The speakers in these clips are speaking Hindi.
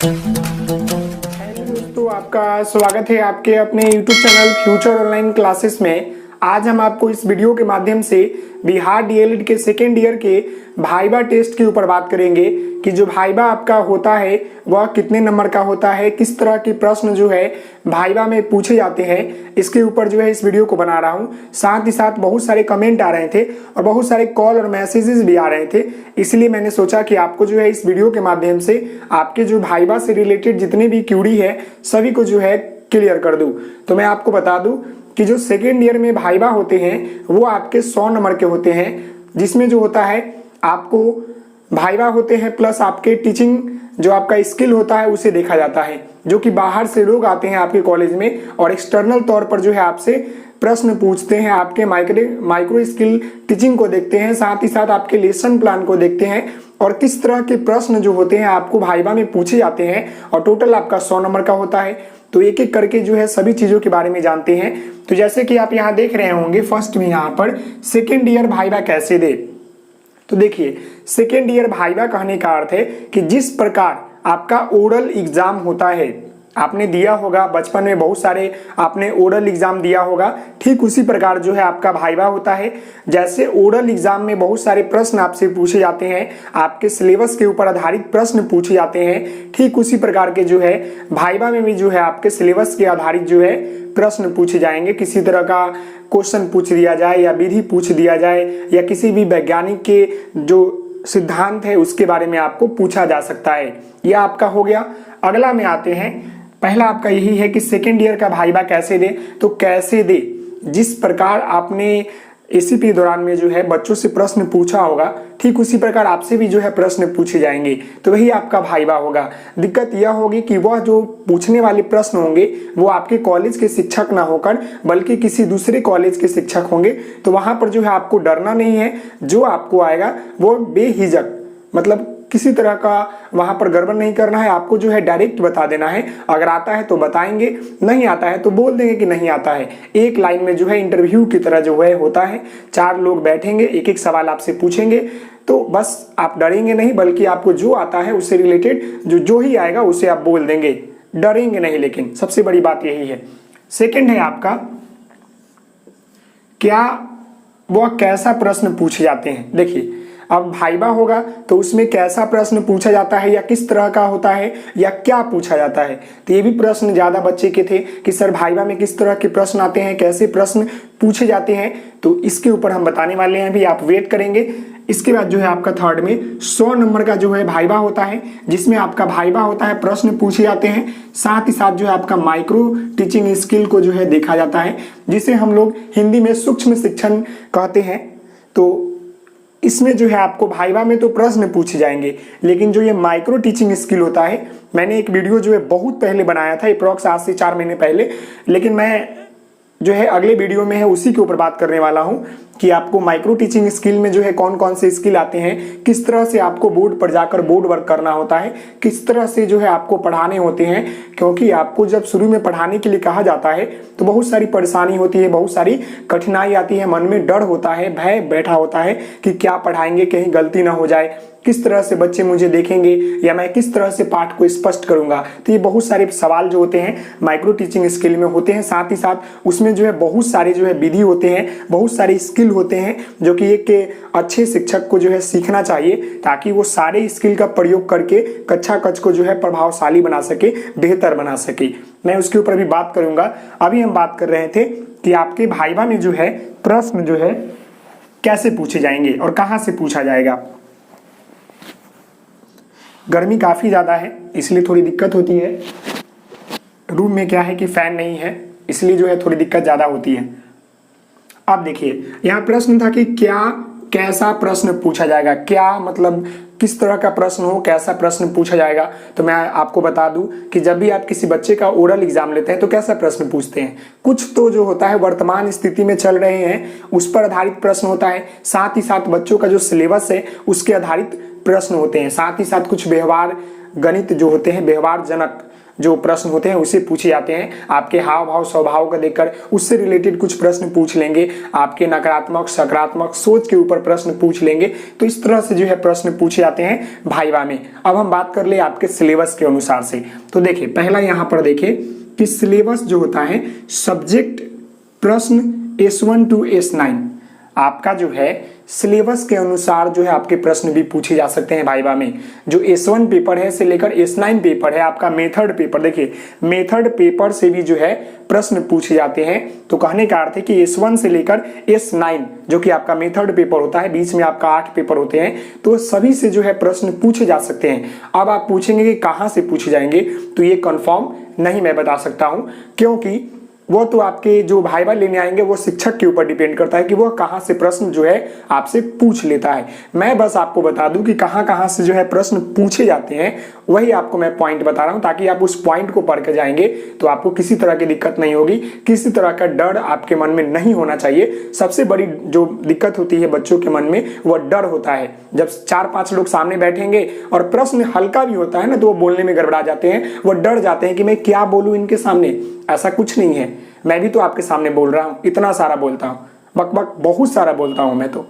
हेलो दोस्तों, आपका स्वागत है आपके अपने YouTube channel future online classes में। आज हम आपको इस वीडियो के माध्यम से बिहार डीएलएड के सेकेंड ईयर के भाइबा टेस्ट के ऊपर बात करेंगे कि जो भाइबा आपका होता है वह कितने नंबर का होता है, किस तरह के प्रश्न जो है भाइबा में पूछे जाते हैं, इसके ऊपर जो है इस वीडियो को बना रहा हूं। साथ ही साथ बहुत सारे कमेंट आ रहे थे और बहुत सारे कॉल और मैसेजेस भी आ रहे थे, इसलिए मैंने सोचा कि आपको जो है इस वीडियो के माध्यम से आपके जो भाइबा से रिलेटेड जितने भी क्यूरी है सभी को जो है क्लियर कर दूं। तो मैं आपको बता दूं कि जो सेकेंड ईयर में भाइबा होते हैं वो आपके 100 नंबर के होते हैं, जिसमें जो होता है आपको भाइबा होते हैं प्लस आपके टीचिंग जो आपका स्किल होता है उसे देखा जाता है, जो कि बाहर से लोग आते हैं आपके कॉलेज में और एक्सटर्नल तौर पर जो है आपसे प्रश्न पूछते हैं, आपके माइक्रो स्किल टीचिंग को देखते हैं, साथ ही साथ आपके लेसन प्लान को देखते हैं और किस तरह के प्रश्न जो होते हैं आपको भाइबा में पूछे जाते हैं और टोटल आपका 100 नंबर का होता है। तो एक एक करके जो है सभी चीजों के बारे में जानते हैं। तो जैसे कि आप यहाँ देख रहे होंगे फर्स्ट में यहाँ पर सेकेंड ईयर भाइबा कैसे दे। तो देखिए, सेकेंड ईयर भाइबा कहने का अर्थ है कि जिस प्रकार आपका ओरल एग्जाम होता है, आपने दिया होगा बचपन में बहुत सारे आपने ओरल एग्जाम दिया होगा, ठीक उसी प्रकार जो है आपका भाइबा होता है। जैसे ओरल एग्जाम में बहुत सारे प्रश्न आपसे पूछे जाते हैं, आपके सिलेबस के ऊपर आधारित प्रश्न पूछे जाते हैं, ठीक उसी प्रकार के जो है भाइबा में भी जो है आपके सिलेबस के आधारित जो है प्रश्न पूछे जाएंगे। किसी तरह का क्वेश्चन पूछ दिया जाए या विधि पूछ दिया जाए या किसी भी वैज्ञानिक के जो सिद्धांत है उसके बारे में आपको पूछा जा सकता है। यह आपका हो गया। अगला में आते हैं, पहला आपका यही है कि सेकेंड ईयर का भाइबा कैसे दे। तो कैसे दे, जिस प्रकार आपने एसीपी दौरान में जो है बच्चों से प्रश्न पूछा होगा, ठीक उसी प्रकार आपसे भी जो है प्रश्न पूछे जाएंगे, तो वही आपका भाइबा होगा। दिक्कत यह होगी कि वह जो पूछने वाले प्रश्न होंगे वो आपके कॉलेज के शिक्षक ना होकर बल्कि किसी दूसरे कॉलेज के शिक्षक होंगे। तो वहां पर जो है आपको डरना नहीं है, जो आपको आएगा वो बेहिजक, मतलब किसी तरह का वहां पर गड़बड़ नहीं करना है, आपको जो है डायरेक्ट बता देना है। अगर आता है तो बताएंगे, नहीं आता है तो बोल देंगे कि नहीं आता है। एक लाइन में जो है इंटरव्यू की तरह जो है होता है, 4 लोग बैठेंगे, एक एक सवाल आपसे पूछेंगे, तो बस आप डरेंगे नहीं बल्कि आपको जो आता है उससे रिलेटेड जो ही आएगा उसे आप बोल देंगे, डरेंगे नहीं। लेकिन सबसे बड़ी बात यही है। सेकेंड है आपका, क्या वह कैसा प्रश्न पूछे जाते हैं। देखिए, अब भाइबा होगा तो उसमें कैसा प्रश्न पूछा जाता है या किस तरह का होता है या क्या पूछा जाता है। तो ये भी प्रश्न ज्यादा बच्चे के थे कि सर भाइबा में किस तरह के प्रश्न आते हैं, कैसे प्रश्न पूछे जाते हैं, तो इसके ऊपर हम बताने वाले हैं, अभी आप वेट करेंगे। इसके बाद जो है आपका थर्ड में 100 नंबर का जो है भाइबा होता है, जिसमें आपका भाइबा होता है, प्रश्न पूछे जाते हैं, साथ ही साथ जो है आपका माइक्रो टीचिंग स्किल को जो है देखा जाता है, जिसे हम लोग हिंदी में सूक्ष्म शिक्षण कहते हैं। तो इसमें जो है आपको भाइबा में तो प्रश्न पूछे जाएंगे, लेकिन जो ये माइक्रो टीचिंग स्किल होता है, मैंने एक वीडियो जो है बहुत पहले बनाया था, अप्रॉक्स आज से 4 महीने पहले, लेकिन मैं जो है अगले वीडियो में है उसी के ऊपर बात करने वाला हूं कि आपको माइक्रो टीचिंग स्किल में जो है कौन कौन से स्किल आते हैं, किस तरह से आपको बोर्ड पर जाकर बोर्ड वर्क करना होता है, किस तरह से जो है आपको पढ़ाने होते हैं। क्योंकि आपको जब शुरू में पढ़ाने के लिए कहा जाता है तो बहुत सारी परेशानी होती है, बहुत सारी कठिनाई आती है, मन में डर होता है, भय बैठा होता है कि क्या पढ़ाएंगे, कहीं गलती ना हो जाए, किस तरह से बच्चे मुझे देखेंगे या मैं किस तरह से पाठ को स्पष्ट करूंगा। तो ये बहुत सारे सवाल जो होते हैं माइक्रो टीचिंग स्किल में होते हैं। साथ ही साथ उसमें जो है बहुत सारे जो है विधि होते हैं, बहुत सारे स्किल होते हैं जो कि एक अच्छे शिक्षक को जो है सीखना चाहिए, ताकि वो सारे स्किल का प्रयोग करके कक्षा कक्ष को जो है प्रभावशाली बना सके, बेहतर बना सके। मैं उसके ऊपर भी बात करूंगा। अभी हम बात कर रहे थे कि आपके भाइबा में जो है प्रश्न जो है कैसे पूछे जाएंगे और कहाँ से पूछा जाएगा। गर्मी काफी ज्यादा है इसलिए थोड़ी दिक्कत होती है। रूम में क्या है कि फैन नहीं है, इसलिए जो है थोड़ी दिक्कत ज्यादा होती है। अब देखिए, यहाँ प्रश्न था कि क्या कैसा प्रश्न पूछा जाएगा, क्या मतलब किस तरह का प्रश्न हो, कैसा प्रश्न पूछा जाएगा। तो मैं आपको बता दूं कि जब भी आप किसी बच्चे का ओरल एग्जाम लेते हैं तो कैसा प्रश्न पूछते हैं, कुछ तो जो होता है वर्तमान स्थिति में चल रहे हैं उस पर आधारित प्रश्न होता है, साथ ही साथ बच्चों का जो सिलेबस है उसके आधारित प्रश्न होते हैं, साथ ही साथ कुछ व्यवहार गणित जो होते हैं, व्यवहार जनक जो प्रश्न होते हैं उससे पूछे जाते हैं। आपके हाव भाव स्वभाव को देखकर उससे रिलेटेड कुछ प्रश्न पूछ लेंगे, आपके नकारात्मक सकारात्मक सोच के ऊपर प्रश्न पूछ लेंगे। तो इस तरह से जो है प्रश्न पूछे जाते हैं भाइवा में। अब हम बात कर ले आपके सिलेबस के अनुसार से। तो देखिए पहला यहाँ पर देखिए कि सिलेबस जो होता है सब्जेक्ट प्रश्न S1 to S9 आपका जो है सिलेबस के अनुसार जो है आपके प्रश्न भी पूछे जा सकते हैं भाइवा में। जो S1 पेपर है से लेकर S9 पेपर है आपका मेथड पेपर, देखिए मेथड पेपर से भी जो है प्रश्न पूछे जाते हैं। तो कहने का अर्थ है कि S1 से लेकर S9 जो कि आपका मेथड पेपर होता है, बीच में आपका 8 पेपर होते हैं, तो सभी से जो है प्रश्न पूछे जा सकते हैं। अब आप पूछेंगे कि कहाँ से पूछे जाएंगे, तो ये कंफर्म नहीं मैं बता सकता हूँ, क्योंकि वो तो आपके जो भाइवा लेने आएंगे वो शिक्षक के ऊपर डिपेंड करता है कि वो कहाँ से प्रश्न जो है आपसे पूछ लेता है। मैं बस आपको बता दूं कि कहाँ कहाँ से जो है प्रश्न पूछे जाते हैं, वही आपको मैं पॉइंट बता रहा हूं, ताकि आप उस पॉइंट को पढ़ के जाएंगे तो आपको किसी तरह की दिक्कत नहीं होगी, किसी तरह का डर आपके मन में नहीं होना चाहिए। सबसे बड़ी जो दिक्कत होती है बच्चों के मन में वो डर होता है। जब 4-5 लोग सामने बैठेंगे और प्रश्न हल्का भी होता है ना, तो वो बोलने में गड़बड़ा जाते हैं, वो डर जाते हैं कि मैं क्या बोलूं इनके सामने। ऐसा कुछ नहीं है, मैं भी तो आपके सामने बोल रहा हूं, इतना सारा बोलता हूं, बक बक बहुत सारा बोलता हूं मैं तो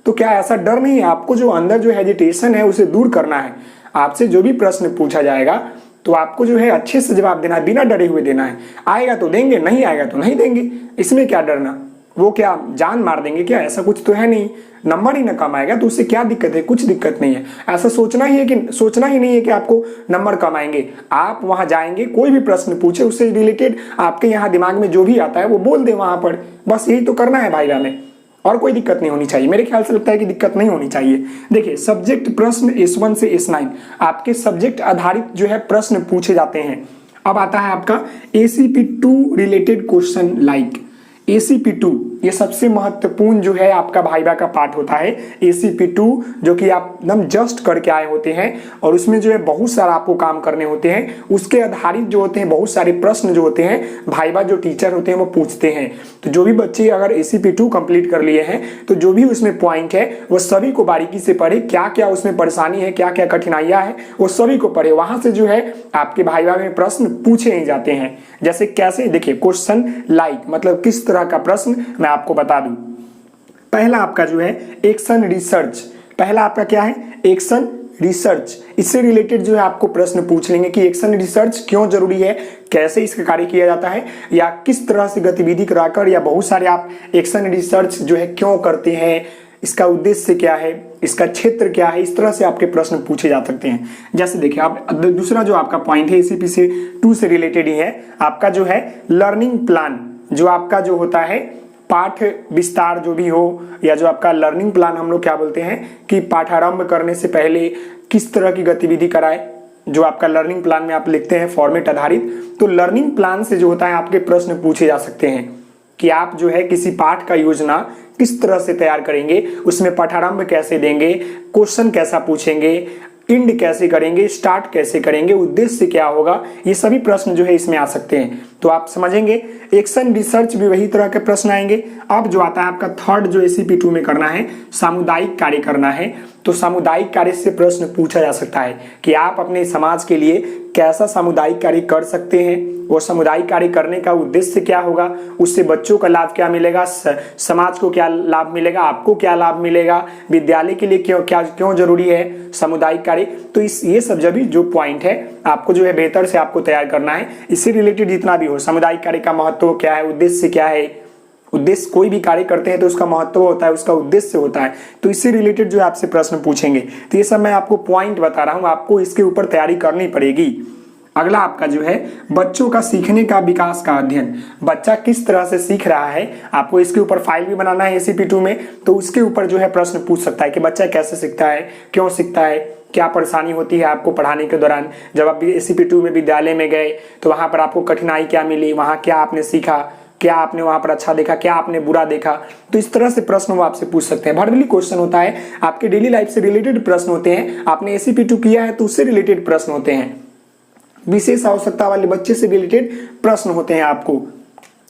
क्या ऐसा डर नहीं है? आपको जो अंदर जो हेजिटेशन है उसे दूर करना है। आपसे जो भी प्रश्न पूछा जाएगा तो आपको जो है अच्छे से जवाब देना है, बिना डरे हुए देना है। आएगा तो देंगे, नहीं आएगा तो नहीं देंगे, इसमें क्या डरना? वो क्या जान मार देंगे क्या? ऐसा कुछ तो है नहीं। नंबर ही ना कम आएगा तो उससे क्या दिक्कत है? कुछ दिक्कत नहीं है। ऐसा सोचना ही नहीं है कि आपको नंबर कम आएंगे। आप वहां जाएंगे, कोई भी प्रश्न पूछे उससे रिलेटेड आपके यहाँ दिमाग में जो भी आता है वो बोल दे वहां पर, बस यही तो करना है भाईवा में, और कोई दिक्कत नहीं होनी चाहिए। मेरे ख्याल से लगता है कि दिक्कत नहीं होनी चाहिए। देखिए सब्जेक्ट प्रश्न S1 से S9 आपके सब्जेक्ट आधारित जो है प्रश्न पूछे जाते हैं। अब आता है आपका ACP2 related question like ACP2, ये सबसे महत्वपूर्ण जो है आपका भाइवा का पार्ट होता है। ACP2 जो कि आप एकदम जस्ट करके आए होते हैं और उसमें जो है बहुत सारा आपको काम करने होते हैं। उसके आधारित जो होते हैं बहुत सारे प्रश्न जो होते हैं भाइवा जो टीचर होते हैं वो पूछते हैं। तो जो भी बच्चे अगर ACP2 कंप्लीट कर लिए हैं तो जो भी उसमें पॉइंट है वो सभी को बारीकी से पढ़े, क्या क्या उसमें परेशानी है, क्या क्या कठिनाइयां है, वो सभी को पढ़े। वहां से जो है आपके भाइवा में प्रश्न पूछे ही जाते हैं। जैसे कैसे, देखिए क्वेश्चन लाइक मतलब किस तरह का प्रश्न मैं आपको बता दूं। पहला आपका जो है एक्शन रिसर्च, पहला आपका क्या है? Action research. इससे रिलेटेड जो है आपको प्रश्न पूछ लेंगे कि एक्शन रिसर्च क्यों जरूरी है, कैसे इसका कार्य किया जाता है, या किस तरह से गतिविधि कराकर, या बहुत सारे आप एक्शन रिसर्च जो है क्यों करते हैं, इसका उद्देश्य क्या है, इसका क्षेत्र क्या है। इस तरह से आपके प्रश्न पूछे जा सकते हैं। जैसे देखिए आप दूसरा जो आपका पॉइंट है ACP2 से रिलेटेड ही है, आपका जो है लर्निंग प्लान, जो आपका जो होता है पाठ विस्तार जो भी हो, या जो आपका लर्निंग प्लान हम लोग क्या बोलते हैं कि पाठारंभ करने से पहले किस तरह की गतिविधि कराए, जो आपका लर्निंग प्लान में आप लिखते हैं फॉर्मेट आधारित। तो लर्निंग प्लान से जो होता है आपके प्रश्न पूछे जा सकते हैं कि आप जो है किसी पाठ का योजना किस तरह से तैयार करेंगे, उसमें पाठारंभ कैसे देंगे, क्वेश्चन कैसा पूछेंगे, इंड कैसे करेंगे, स्टार्ट कैसे करेंगे, उद्देश्य क्या होगा, ये सभी प्रश्न जो है इसमें आ सकते हैं। तो आप समझेंगे एक्शन रिसर्च भी वही तरह के प्रश्न आएंगे। अब जो आता है आपका थर्ड जो ACP2 में करना है, सामुदायिक कार्य करना है। तो सामुदायिक कार्य से प्रश्न पूछा जा सकता है कि आप अपने समाज के लिए कैसा सामुदायिक कार्य कर सकते हैं, वो सामुदायिक कार्य करने का उद्देश्य क्या होगा, उससे बच्चों का लाभ क्या मिलेगा, समाज को क्या लाभ मिलेगा, आपको क्या लाभ मिलेगा, विद्यालय के लिए क्यों जरूरी है सामुदायिक कार्य। तो ये सब जब भी जो पॉइंट है आपको जो है बेहतर से आपको तैयार करना है। इससे रिलेटेड जितना भी हो, सामुदायिक कार्य का महत्व क्या है, उद्देश्य क्या है। उद्देश्य, कोई भी कार्य करते हैं तो उसका महत्व होता है, उसका उद्देश्य होता है, तो इससे रिलेटेड जो है आपसे प्रश्न पूछेंगे। तो ये सब मैं आपको पॉइंट बता रहा हूं, आपको इसके ऊपर तैयारी करनी पड़ेगी। अगला आपका जो है बच्चों का सीखने का विकास का अध्ययन, बच्चा किस तरह से सीख रहा है, आपको इसके ऊपर फाइल भी बनाना है ACP2 में। तो उसके ऊपर जो है प्रश्न पूछ सकता है कि बच्चा कैसे सीखता है, क्यों सीखता है, क्या परेशानी होती है आपको पढ़ाने के दौरान। जब आप ACP2 में विद्यालय में गए तो वहां पर आपको कठिनाई क्या मिली, वहां क्या आपने सीखा, क्या आपने वहां पर अच्छा देखा, क्या आपने बुरा देखा। तो इस तरह से प्रश्न वो आपसे पूछ सकते हैं। वर्बली क्वेश्चन होता है, आपके डेली लाइफ से रिलेटेड प्रश्न होते हैं। आपने ACP2 किया है तो उससे रिलेटेड प्रश्न होते हैं। विशेष आवश्यकता वाले बच्चे से रिलेटेड प्रश्न होते हैं आपको।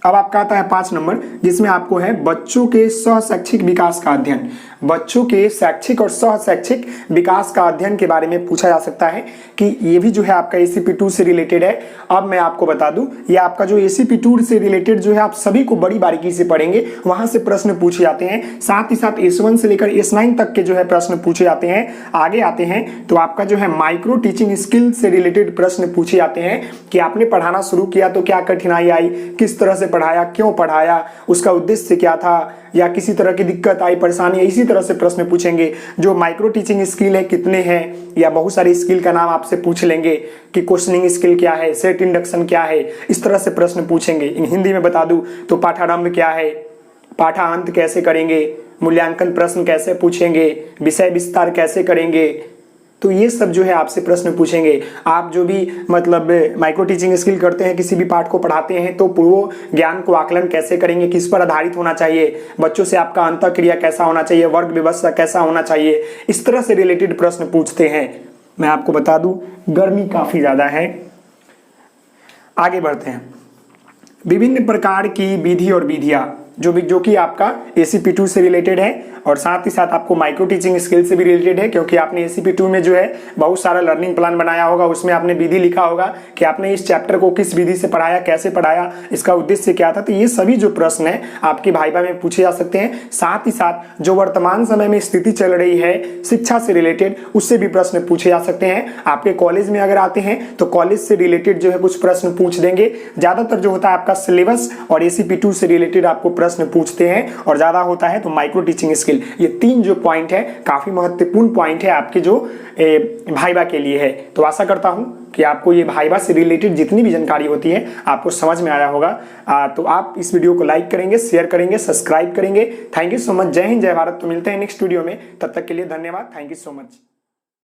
अब आपका आता है 5 नंबर, जिसमें आपको है बच्चों के सह शैक्षिक विकास का अध्ययन। बच्चों के शैक्षिक और सह शैक्षिक विकास का अध्ययन के बारे में पूछा जा सकता है कि ये भी जो है आपका ACP2 से रिलेटेड है। अब मैं आपको बता दूं, ये आपका जो ACP2 से रिलेटेड जो है आप सभी को बड़ी बारीकी से पढ़ेंगे, वहां से प्रश्न पूछे जाते हैं। साथ ही साथ S1 से लेकर S9 तक के जो है प्रश्न पूछे जाते हैं। आगे आते हैं तो आपका जो है माइक्रो टीचिंग स्किल से रिलेटेड प्रश्न पूछे जाते हैं कि आपने पढ़ाना शुरू किया तो क्या कठिनाई आई, किस तरह से पढ़ाया, क्यों पढ़ाया, उसका उद्देश्य क्या था, या किसी तरह की दिक्कत आई, परेशानी, इसी तरह से प्रश्न पूछेंगे। जो माइक्रो टीचिंग स्किल है कितने हैं, या बहुत सारी स्किल का नाम आपसे पूछ लेंगे कि क्वेश्चनिंग स्किल क्या है, सेट इंडक्शन क्या है, इस तरह से प्रश्न पूछेंगे। हिंदी में बता दूं तो पाठारंभ क्या है, पाठांत कैसे करेंगे, मूल्यांकन प्रश्न कैसे पूछेंगे, विषय विस्तार कैसे करेंगे, तो ये सब जो है आपसे प्रश्न पूछेंगे। आप जो भी मतलब माइक्रो टीचिंग स्किल करते हैं, किसी भी पाठ को पढ़ाते हैं, तो पूर्व ज्ञान को आकलन कैसे करेंगे, किस पर आधारित होना चाहिए, बच्चों से आपका अंतःक्रिया कैसा होना चाहिए, वर्ग व्यवस्था कैसा होना चाहिए, इस तरह से रिलेटेड प्रश्न पूछते हैं। मैं आपको बता दूं गर्मी काफी ज्यादा है। आगे बढ़ते हैं। विभिन्न प्रकार की विधि और विधियां जो कि आपका ACP2 से रिलेटेड है, और साथ ही साथ आपको माइक्रो टीचिंग स्किल से भी रिलेटेड है, क्योंकि आपने ACP2 में जो है बहुत सारा लर्निंग प्लान बनाया होगा, उसमें आपने विधि लिखा होगा कि आपने इस चैप्टर को किस विधि से पढ़ाया, कैसे पढ़ाया, इसका उद्देश्य क्या था। तो ये सभी जो प्रश्न है आपके भाइबा में पूछे जा सकते हैं। साथ ही साथ जो वर्तमान समय में स्थिति चल रही है शिक्षा से रिलेटेड, उससे भी प्रश्न पूछे जा सकते हैं। आपके कॉलेज में अगर आते हैं तो कॉलेज से रिलेटेड जो है कुछ प्रश्न पूछ देंगे। ज्यादातर जो होता है आपका सिलेबस और ACP2 से रिलेटेड आपको प्रश्न पूछते हैं, और ज्यादा होता है तो माइक्रो टीचिंग स्किल। ये 3 जो पॉइंट है काफी महत्वपूर्ण पॉइंट है आपके जो भाइबा के लिए है। तो आशा करता हूं कि आपको ये भाइबा से रिलेटेड जितनी भी जानकारी होती है आपको समझ में आया होगा। तो आप इस वीडियो को लाइक करेंगे, शेयर करेंगे, सब्सक्राइब करेंगे। Thank you so much. जय हिंद, जय भारत। तो मिलते हैं नेक्स्ट वीडियो में, तब तक के लिए धन्यवाद। Thank you so much.